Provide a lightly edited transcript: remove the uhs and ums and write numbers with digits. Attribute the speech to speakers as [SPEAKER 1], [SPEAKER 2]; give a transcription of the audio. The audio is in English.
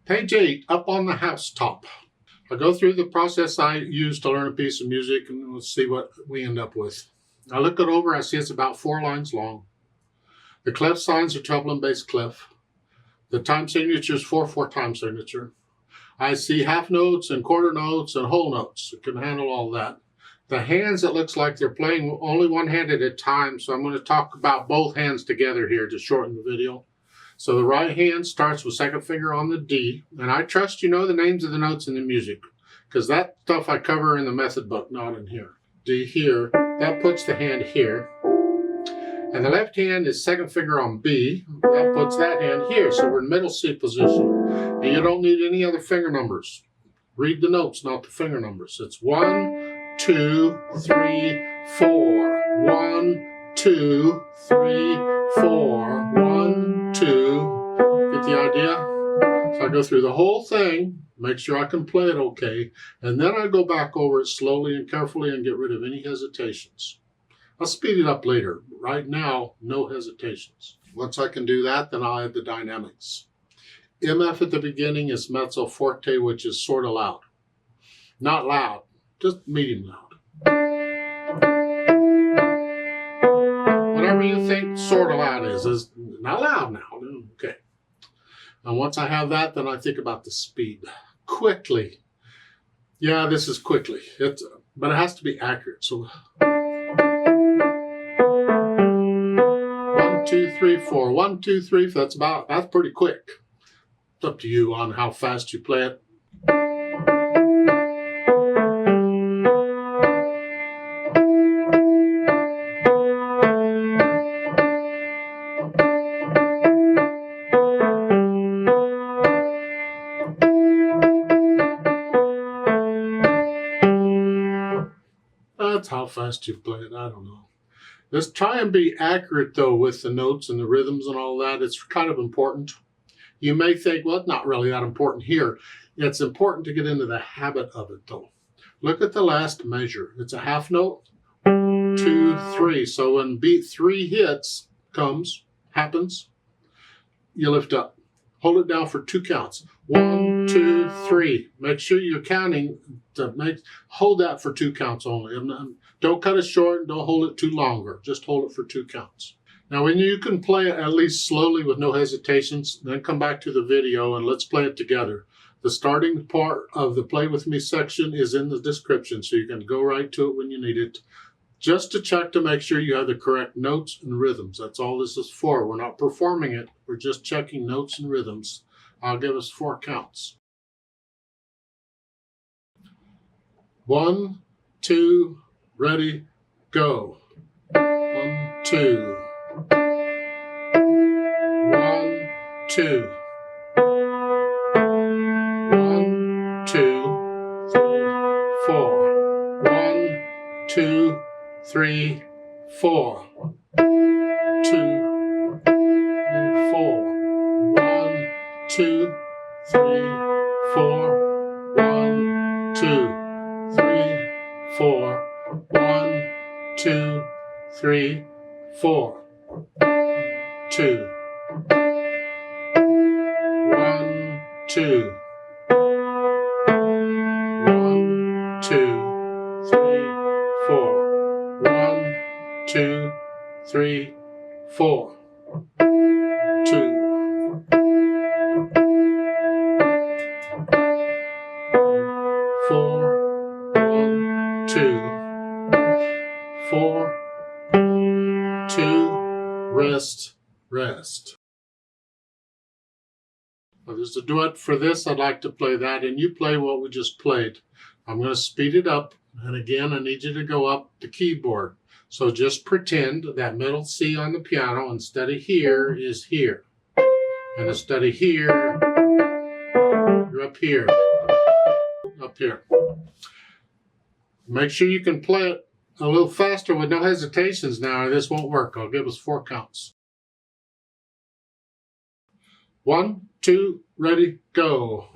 [SPEAKER 1] Page 8, up on the housetop. I go through the process I use to learn a piece of music, and let's see what we end up with. I look it over, I see it's about 4 lines long. The clef signs are treble and bass clef. The time signature is 4/4 time signature. I see half notes and quarter notes and whole notes. It can handle all that. The hands, it looks like they're playing only one hand at a time, so I'm going to talk about both hands together here to shorten the video. So the right hand starts with second finger on the D, and I trust you know the names of the notes in the music, because that stuff I cover in the method book, not in here. D here, that puts the hand here. And the left hand is second finger on B, that puts that hand here, so we're in middle C position. And you don't need any other finger numbers. Read the notes, not the finger numbers. It's 1, 2, 3, 4. 1, 2, 3, 4. 1, 2. Get the idea? So I go through the whole thing, make sure I can play it okay, and then I go back over it slowly and carefully and get rid of any hesitations. I'll speed it up later. Right now, no hesitations. Once I can do that, then I'll add the dynamics. MF at the beginning is mezzo forte, which is sort of loud. Not loud, just medium loud. Whatever you think sort of loud is not loud now. Okay. And once I have that, then I think about the speed. Quickly. Yeah, this is quickly. But it has to be accurate. So 1, 2, 3, 4. 1, 2, 3. That's pretty quick. It's up to you on how fast you play it. That's how fast you play it. I don't know. Let's try and be accurate, though, with the notes and the rhythms and all that. It's kind of important. You may think, well, it's not really that important here. It's important to get into the habit of it, though. Look at the last measure. It's a half note. 2, 3. So when beat 3 hits happens, you lift up. Hold it down for 2 counts. 1, 2, 3. Make sure you're counting. Hold that for 2 counts only. Don't cut it short. Don't hold it too longer. Just hold it for 2 counts. Now, when you can play it at least slowly with no hesitations, then come back to the video and let's play it together. The starting part of the Play With Me section is in the description, so you can go right to it when you need it. Just to check to make sure you have the correct notes and rhythms. That's all this is for. We're not performing it. We're just checking notes and rhythms. I'll give us 4 counts. 1, 2, ready, go. 1, 2. 1, 2. 1, 2, 3, 4. 1, 2, 3, 4. 2, 4. 1, 2, 3, 4. 1, 2, 3, 4. 1, 2, 3, 4. 2. 1, 2. 1, 2, 3, 4. 1, 2, 3, 4. 2. 4. 1, 2. 4. 2. Rest. Rest. Well, there's a duet for this. I'd like to play that, and you play what we just played. I'm going to speed it up, and again, I need you to go up the keyboard. So just pretend that middle C on the piano instead of here is here. And instead of here, you're up here. Up here. Make sure you can play it a little faster with no hesitations now, or this won't work. I'll give us 4 counts. 1, 2, ready, go.